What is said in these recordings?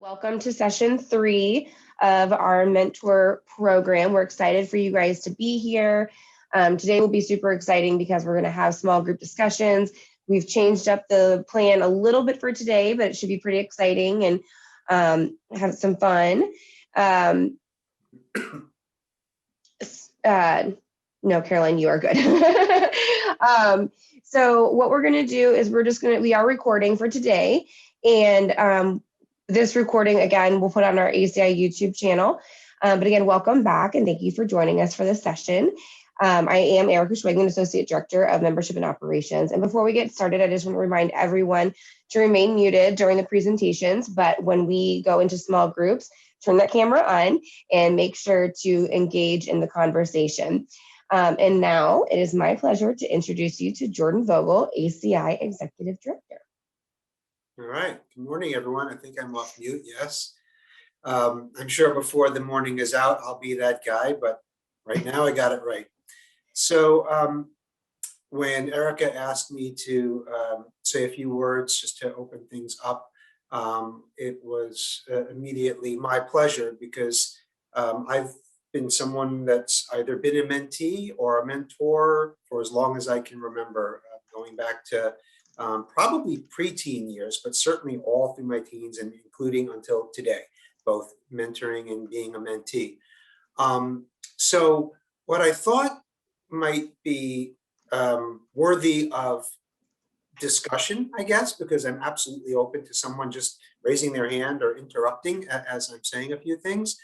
Welcome to session 3 of our mentor program. We're excited for you guys to be here. Today will be super exciting because we're going to have small group discussions. We've changed up the plan a little bit for today, but it should be pretty exciting and have some fun. No, Caroline, you are good. So what we're going to do is we are recording for today, and this recording, again, we'll put on our ACI YouTube channel. But again, welcome back and thank you for joining us for this session. I am Erica Schwegman, Associate Director of Membership and Operations. And before we get started, I just want to remind everyone to remain muted during the presentations. But when we go into small groups, turn that camera on and make sure to engage in the conversation. And now it is my pleasure to introduce you to Jordan Vogel, ACI Executive Director. All right. Good morning, everyone. I think I'm off mute. Yes. I'm sure before the morning is out, I'll be that guy, but right now I got it right. So when Erica asked me to say a few words just to open things up, it was immediately my pleasure because I've been someone that's either been a mentee or a mentor for as long as I can remember, going back to probably preteen years, but certainly all through my teens and including until today, both mentoring and being a mentee. So what I thought might be worthy of discussion, I guess, because I'm absolutely open to someone just raising their hand or interrupting as I'm saying a few things,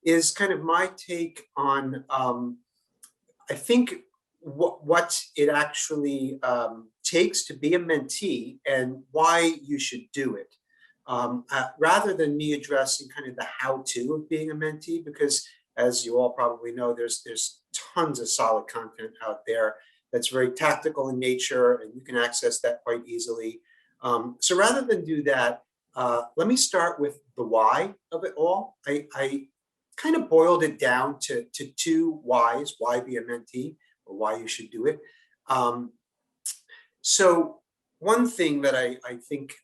is kind of my take on, I think, what it actually takes to be a mentee and why you should do it, rather than me addressing kind of the how-to of being a mentee, because as you all probably know, there's tons of solid content out there that's very tactical in nature and you can access that quite easily. So rather than do that, let me start with the why of it all. I kind of boiled it down to two whys: why be a mentee, or why you should do it. So one thing that I think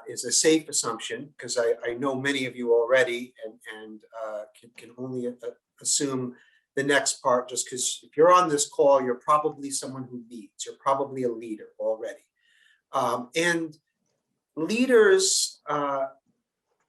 is a safe assumption, because I know many of you already and can only assume the next part, just because if you're on this call, you're probably someone who leads. You're probably a leader already. And leaders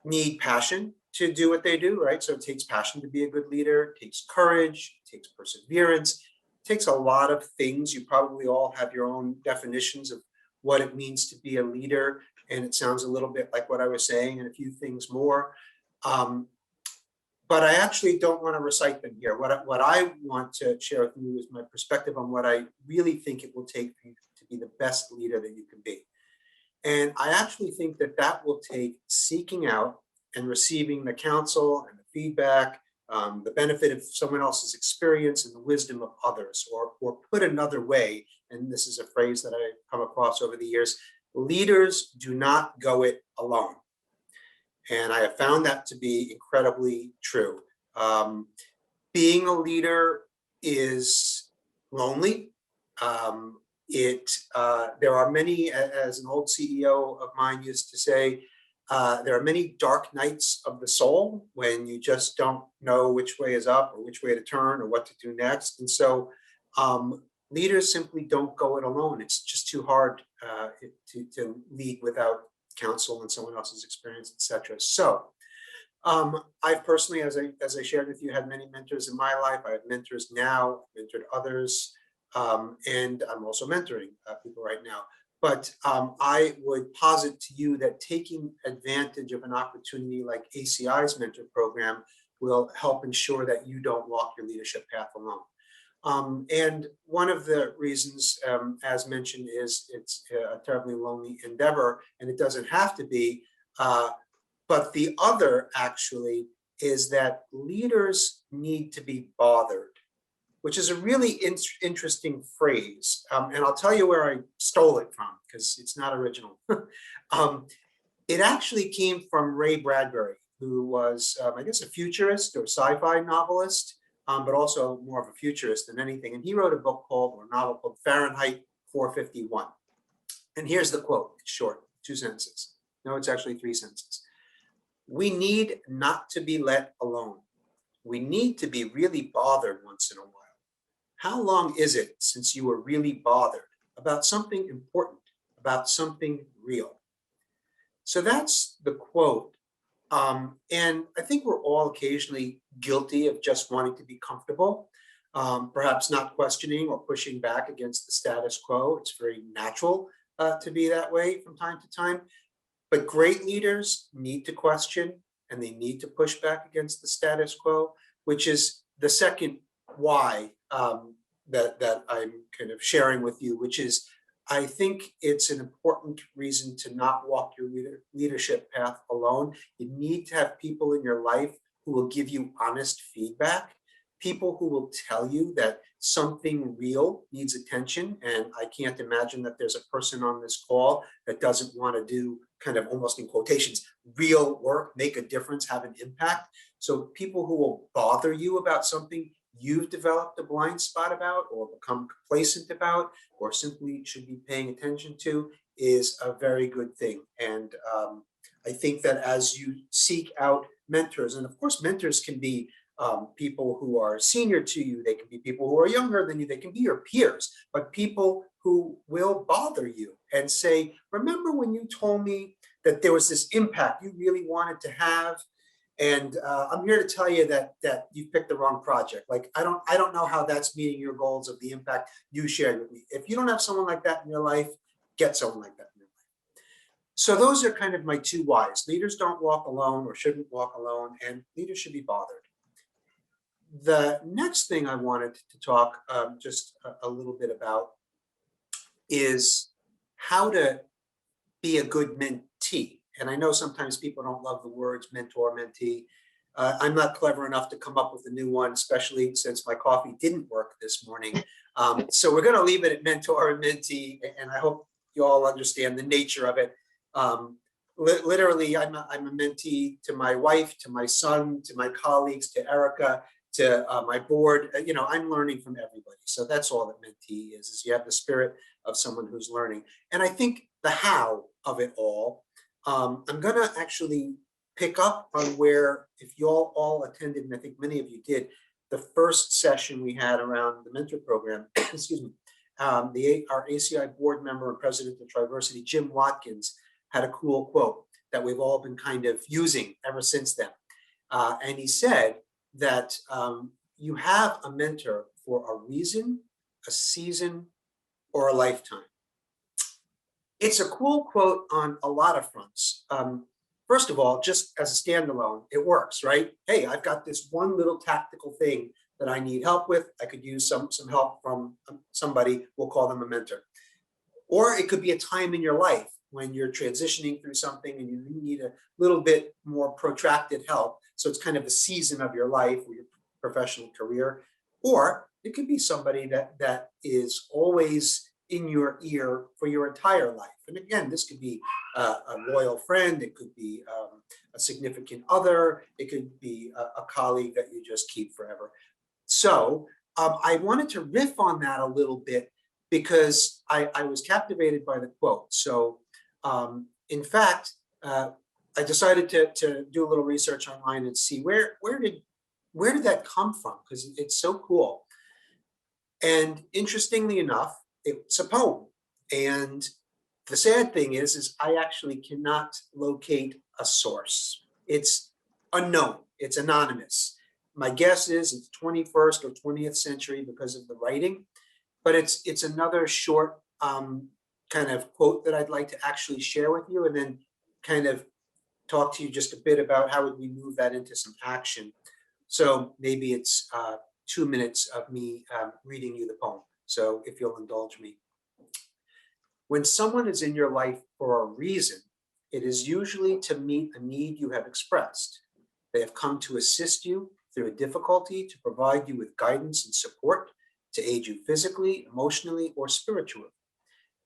need passion to do what they do, right? So it takes passion to be a good leader. It takes courage. It takes perseverance. Takes a lot of things. You probably all have your own definitions of what it means to be a leader. And it sounds a little bit like what I was saying and a few things more. But I actually don't want to recite them here. What I want to share with you is my perspective on what I really think it will take for you to be the best leader that you can be. And I actually think that will take seeking out and receiving the counsel and the feedback, the benefit of someone else's experience and the wisdom of others, or put another way, and this is a phrase that I've come across over the years, leaders do not go it alone. And I have found that to be incredibly true. Being a leader is lonely. There are many, as an old CEO of mine used to say, there are many dark nights of the soul when you just don't know which way is up or which way to turn or what to do next. And so leaders simply don't go it alone. It's just too hard to lead without counsel and someone else's experience, etc. So I've personally, as I shared with you, had many mentors in my life. I have mentors now, mentored others, and I'm also mentoring people right now. But I would posit to you that taking advantage of an opportunity like ACI's mentor program will help ensure that you don't walk your leadership path alone. And one of the reasons, as mentioned, is it's a terribly lonely endeavor, and it doesn't have to be. But the other actually is that leaders need to be bothered, which is a really interesting phrase. And I'll tell you where I stole it from, because it's not original. It actually came from Ray Bradbury, who was, I guess, a futurist or sci-fi novelist, but also more of a futurist than anything. And he wrote a novel called Fahrenheit 451. And here's the quote. It's short, 2 sentences. No, it's actually 3 sentences. We need not to be let alone. We need to be really bothered once in a while. How long is it since you were really bothered about something important, about something real? So that's the quote. And I think we're all occasionally guilty of just wanting to be comfortable, perhaps not questioning or pushing back against the status quo. It's very natural to be that way from time to time. But great leaders need to question and they need to push back against the status quo, which is the second why that I'm kind of sharing with you, which is I think it's an important reason to not walk your leadership path alone. You need to have people in your life who will give you honest feedback, people who will tell you that something real needs attention. And I can't imagine that there's a person on this call that doesn't want to do kind of almost in quotations, real work, make a difference, have an impact. So people who will bother you about something you've developed a blind spot about or become complacent about or simply should be paying attention to is a very good thing. And I think that as you seek out mentors, and of course mentors can be people who are senior to you, they can be people who are younger than you, they can be your peers, but people who will bother you and say, remember when you told me that there was this impact you really wanted to have? And I'm here to tell you that you picked the wrong project. Like I don't know how that's meeting your goals of the impact you shared with me. If you don't have someone like that in your life, get someone like that in your life. So those are kind of my two whys. Leaders don't walk alone or shouldn't walk alone, and leaders should be bothered. The next thing I wanted to talk just a little bit about is how to be a good mentee. And I know sometimes people don't love the words mentor, mentee. I'm not clever enough to come up with a new one, especially since my coffee didn't work this morning. So we're going to leave it at mentor and mentee, and I hope you all understand the nature of it. Literally, I'm a mentee to my wife, to my son, to my colleagues, to Erica, to my board. I'm learning from everybody. So that's all that mentee is you have the spirit of someone who's learning. And I think the how of it all, I'm going to actually pick up on where, if you all attended, and I think many of you did, the first session we had around the mentor program, excuse me, our ACI board member and president of Triversity, Jim Watkins, had a cool quote that we've all been kind of using ever since then. And he said that you have a mentor for a reason, a season, or a lifetime. It's a cool quote on a lot of fronts. First of all, just as a standalone, it works, right? Hey, I've got this one little tactical thing that I need help with. I could use some help from somebody, we'll call them a mentor. Or it could be a time in your life when you're transitioning through something and you need a little bit more protracted help. So it's kind of the season of your life or your professional career. Or it could be somebody that is always in your ear for your entire life. And again, this could be a loyal friend, it could be a significant other, it could be a colleague that you just keep forever. So I wanted to riff on that a little bit because I was captivated by the quote. So in fact, I decided to do a little research online and see where did that come from? Because it's so cool. And interestingly enough, it's a poem. And the sad thing is I actually cannot locate a source. It's unknown, it's anonymous. My guess is it's 21st or 20th century because of the writing, but it's another short kind of quote that I'd like to actually share with you and then kind of talk to you just a bit about how would we move that into some action. So maybe it's 2 minutes of me reading you the poem. So if you'll indulge me. When someone is in your life for a reason, it is usually to meet a need you have expressed. They have come to assist you through a difficulty, to provide you with guidance and support, to aid you physically, emotionally, or spiritually.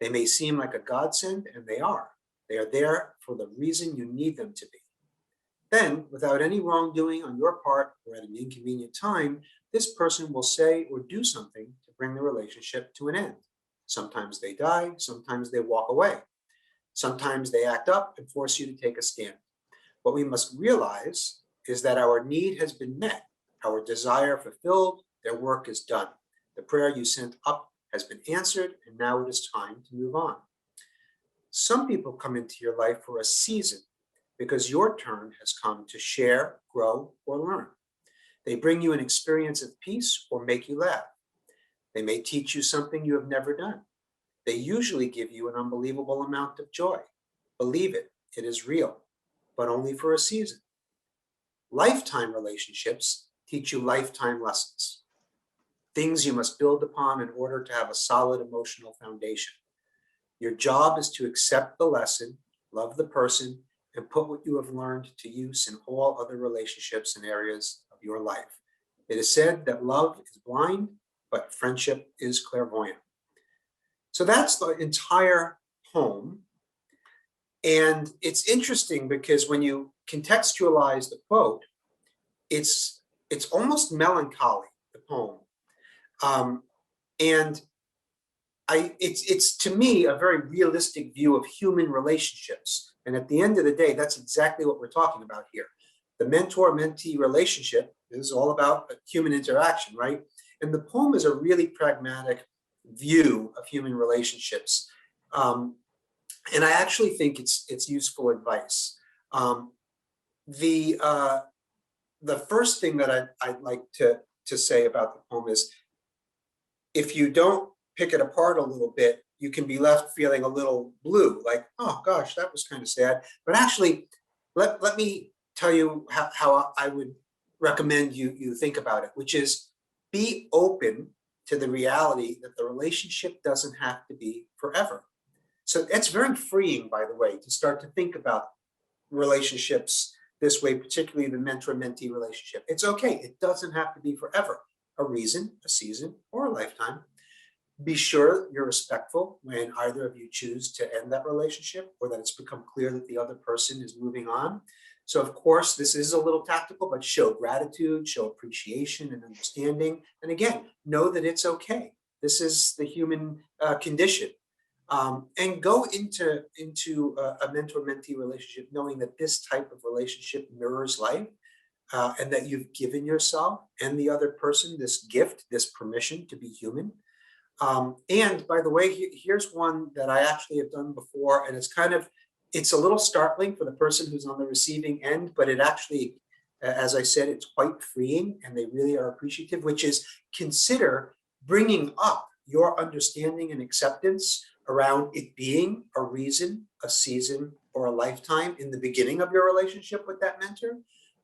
They may seem like a godsend, and they are. They are there for the reason you need them to be. Then, without any wrongdoing on your part or at an inconvenient time, this person will say or do something to bring the relationship to an end. Sometimes they die, sometimes they walk away. Sometimes they act up and force you to take a stand. What we must realize is that our need has been met, our desire fulfilled, their work is done. The prayer you sent up has been answered, and now it is time to move on. Some people come into your life for a season because your turn has come to share, grow, or learn. They bring you an experience of peace or make you laugh. They may teach you something you have never done. They usually give you an unbelievable amount of joy. Believe it, it is real, but only for a season. Lifetime relationships teach you lifetime lessons, things you must build upon in order to have a solid emotional foundation. Your job is to accept the lesson, love the person, and put what you have learned to use in all other relationships and areas of your life. It is said that love is blind, but friendship is clairvoyant. So that's the entire poem. And it's interesting because when you contextualize the quote, it's almost melancholy, the poem. And it's to me a very realistic view of human relationships. And at the end of the day, that's exactly what we're talking about here. The mentor-mentee relationship is all about human interaction, right? And the poem is a really pragmatic view of human relationships. And I actually think it's useful advice. The first thing that I'd like to say about the poem is, if you don't pick it apart a little bit, you can be left feeling a little blue, like, oh gosh, that was kind of sad. But actually, let me tell you how I would recommend you think about it, which is be open to the reality that the relationship doesn't have to be forever. So it's very freeing, by the way, to start to think about relationships this way, particularly the mentor-mentee relationship. It's okay. It doesn't have to be forever. A reason, a season, or a lifetime. Be sure you're respectful when either of you choose to end that relationship, or that it's become clear that the other person is moving on. So of course, this is a little tactical, but show gratitude, show appreciation and understanding. And again, know that it's okay. This is the human condition. And go into a mentor-mentee relationship knowing that this type of relationship mirrors life, and that you've given yourself and the other person this gift, this permission to be human. And by the way, here's one that I actually have done before, and it's a little startling for the person who's on the receiving end, but it actually, as I said, it's quite freeing, and they really are appreciative, which is consider bringing up your understanding and acceptance around it being a reason, a season, or a lifetime in the beginning of your relationship with that mentor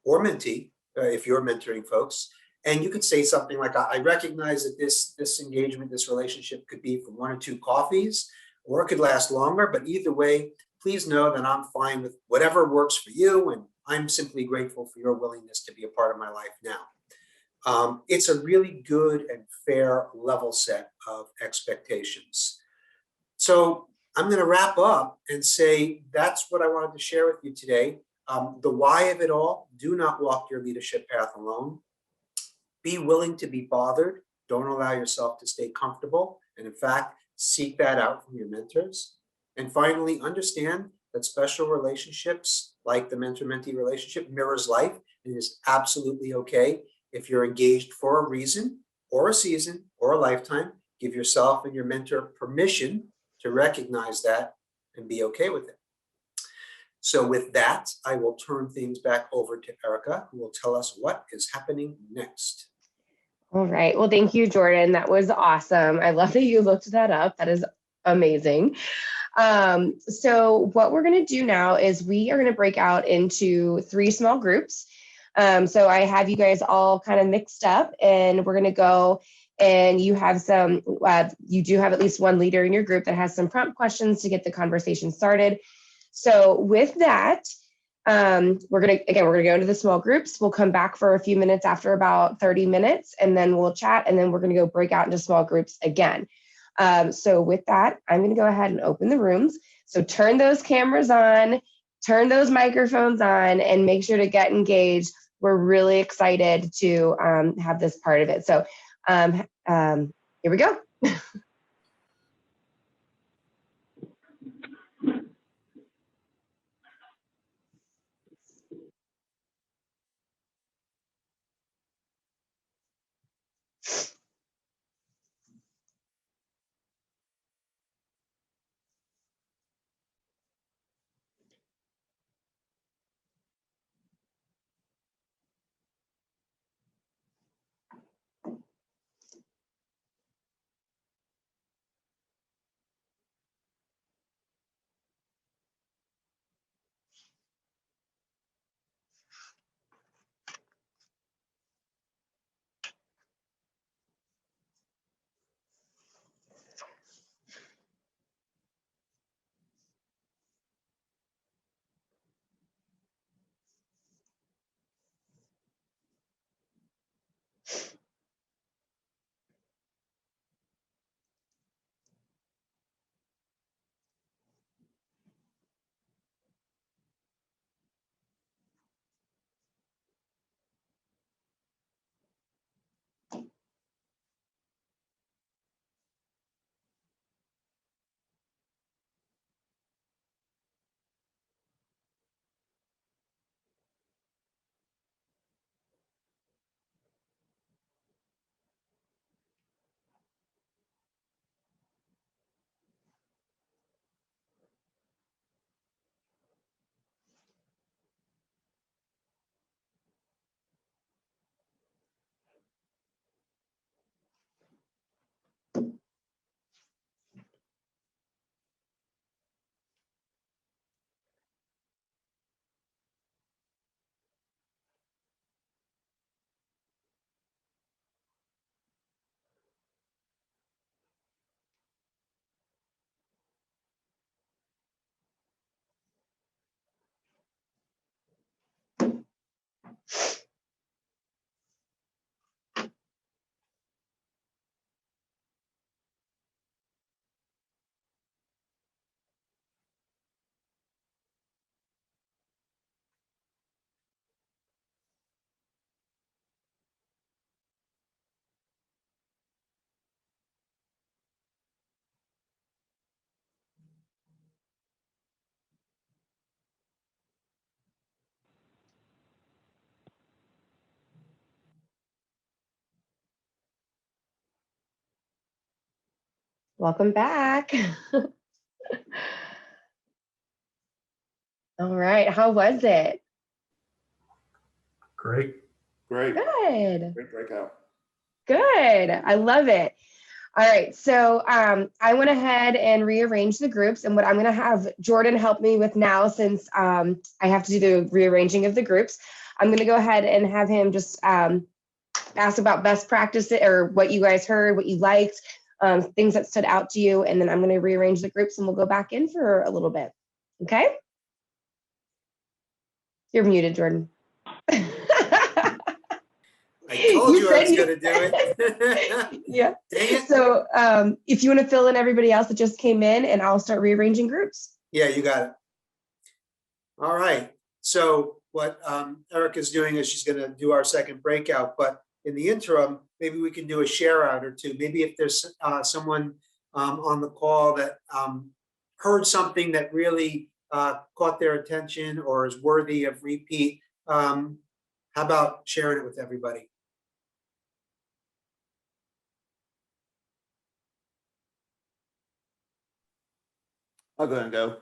or mentee, if you're mentoring folks. And you could say something like, I recognize that this engagement, this relationship could be for 1 or 2 coffees, or it could last longer, but either way, please know that I'm fine with whatever works for you, and I'm simply grateful for your willingness to be a part of my life now. It's a really good and fair level set of expectations. So I'm going to wrap up and say that's what I wanted to share with you today. The why of it all: do not walk your leadership path alone. Be willing to be bothered. Don't allow yourself to stay comfortable. And in fact, seek that out from your mentors. And finally, understand that special relationships, like the mentor-mentee relationship, mirrors life, and is absolutely okay. If you're engaged for a reason or a season or a lifetime, give yourself and your mentor permission to recognize that and be okay with it. So with that, I will turn things back over to Erica, who will tell us what is happening next. All right. Well, thank you, Jordan. That was awesome. I love that you looked that up. That is amazing. So what we're going to do now is we are going to break out into 3 small groups. So I have you guys all kind of mixed up, and we're going to go, and you have you do have at least one leader in your group that has some prompt questions to get the conversation started. So with that, we're going to go into the small groups. We'll come back for a few minutes after about 30 minutes, and then we'll chat, and then we're going to go break out into small groups again. So with that, I'm going to go ahead and open the rooms. So turn those cameras on, turn those microphones on, and make sure to get engaged. We're really excited to have this part of it. So here we go. Welcome back. All right. How was it? Great. Good. Great breakout. Good. I love it. All right. So I went ahead and rearranged the groups. And what I'm going to have Jordan help me with now, since I have to do the rearranging of the groups, I'm going to go ahead and have him just ask about best practices or what you guys heard, what you liked, things that stood out to you. And then I'm going to rearrange the groups and we'll go back in for a little bit. Okay. You're muted, Jordan. I told you I was going to do it. Yeah. Dang it. So if you want to fill in everybody else that just came in, and I'll start rearranging groups. Yeah, you got it. All right. So what Erica's doing is she's going to do our second breakout, but in the interim, maybe we can do a share out or two. Maybe if there's someone on the call that heard something that really caught their attention or is worthy of repeat, how about sharing it with everybody? I'll go ahead and go.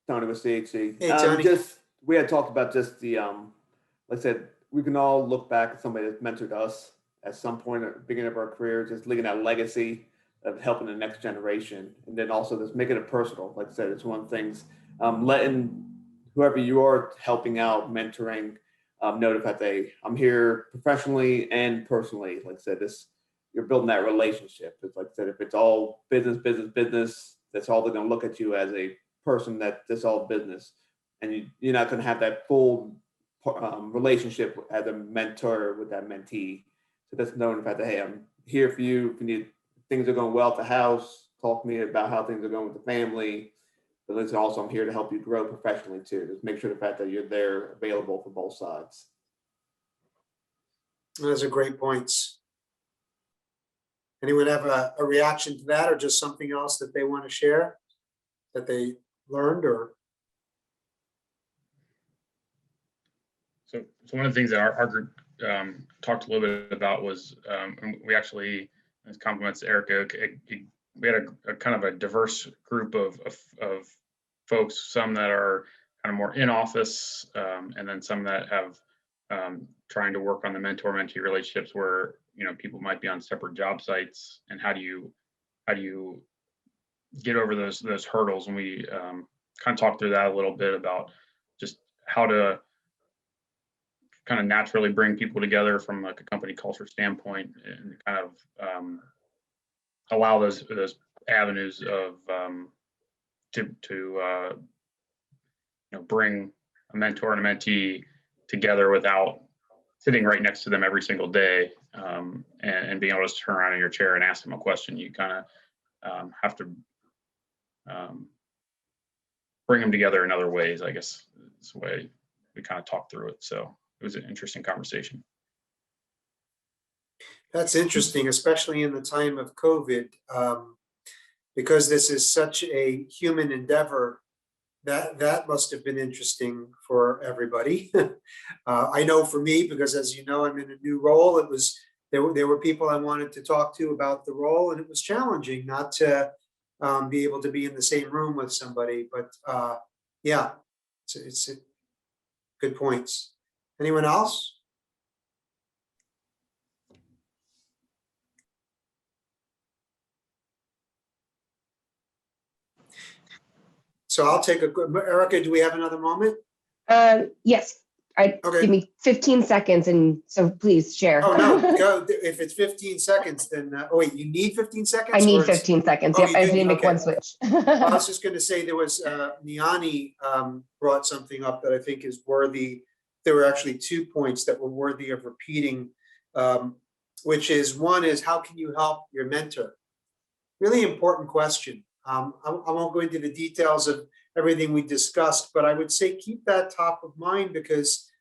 Tony with CHC. Hey, Tony. We had talked about just the, like I said, we can all look back at somebody that mentored us at some point at the beginning of our career, just leaving that legacy of helping the next generation. And then also just making it personal. Like I said, it's one of the things, letting whoever you are helping out, mentoring, know the fact that I'm here professionally and personally. Like I said, you're building that relationship. It's like I said, if it's all business, that's all they're going to look at you as a person that's all business. And you're not going to have that full relationship as a mentor with that mentee. So that's knowing the fact that, hey, I'm here for you. If you need, things are going well at the house, talk to me about how things are going with the family. But listen, also I'm here to help you grow professionally too. Just make sure the fact that you're there available for both sides. Those are great points. Anyone have a reaction to that, or just something else that they want to share that they learned? Or So one of the things that our group talked a little bit about was, and we actually, as compliments to Erica, we had a kind of a diverse group of folks, some that are kind of more in office, and then some that have trying to work on the mentor-mentee relationships where, people might be on separate job sites, and how do you get over those hurdles? And we kind of talked through that a little bit about just how to kind of naturally bring people together from like a company culture standpoint, and kind of allow those avenues of to bring a mentor and a mentee together without sitting right next to them every single day, and being able to turn around in your chair and ask them a question. You kind of have to bring them together in other ways, I guess is the way we kind of talked through it. So it was an interesting conversation. that's interesting, especially in the time of COVID, because this is such a human endeavor. That must have been interesting for everybody. I know for me, because as you know, I'm in a new role. There were people I wanted to talk to about the role, and it was challenging not to be able to be in the same room with somebody. But yeah, it's good points. Anyone else? So I'll take Erica, do we have another moment? Yes. Okay. Give me 15 seconds, and so please share. Oh, no, go. If it's 15 seconds, then, oh wait, you need 15 seconds? I need 15 seconds. Oh, Yep, I just need to make okay. one switch. Well, I was just going to say there was, Niani brought something up that I think is worthy. There were actually 2 points that were worthy of repeating, which is, one is, how can you help your mentor? Really important question. I won't go into the details of everything we discussed, but I would say keep that top of mind, because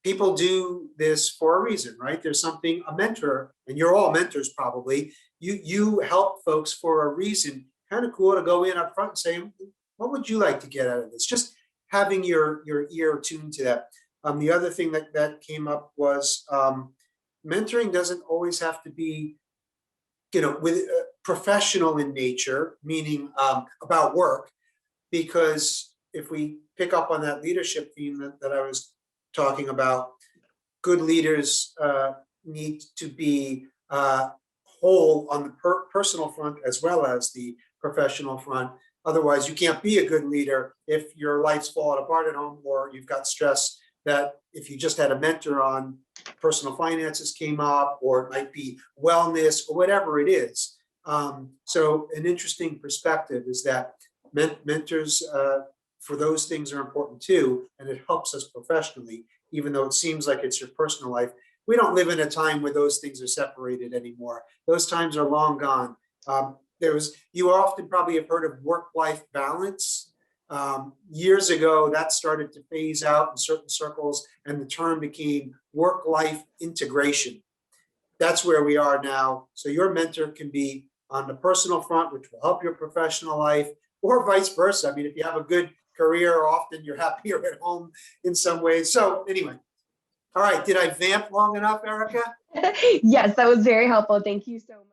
people do this for a reason, right? There's something, a mentor, and you're all mentors probably, you help folks for a reason. Kind of cool to go in up front and say, what would you like to get out of this? Just having your ear tuned to that. The other thing that came up was mentoring doesn't always have to be with professional in nature, meaning about work, because if we pick up on that leadership theme that I was talking about, good leaders need to be whole on the personal front as well as the professional front. Otherwise, you can't be a good leader if your life's falling apart at home, or you've got stress that if you just had a mentor on personal finances came up, or it might be wellness or whatever it is. So an interesting perspective is that mentors for those things are important too, and it helps us professionally, even though it seems like it's your personal life. We don't live in a time where those things are separated anymore. Those times are long gone. You often probably have heard of work-life balance. Years ago, that started to phase out in certain circles, and the term became work-life integration. That's where we are now. So your mentor can be on the personal front, which will help your professional life, or vice versa. I mean, if you have a good career, often you're happier at home in some ways. So anyway, all right. Did I vamp long enough, Erica? Yes, that was very helpful. Thank you so much.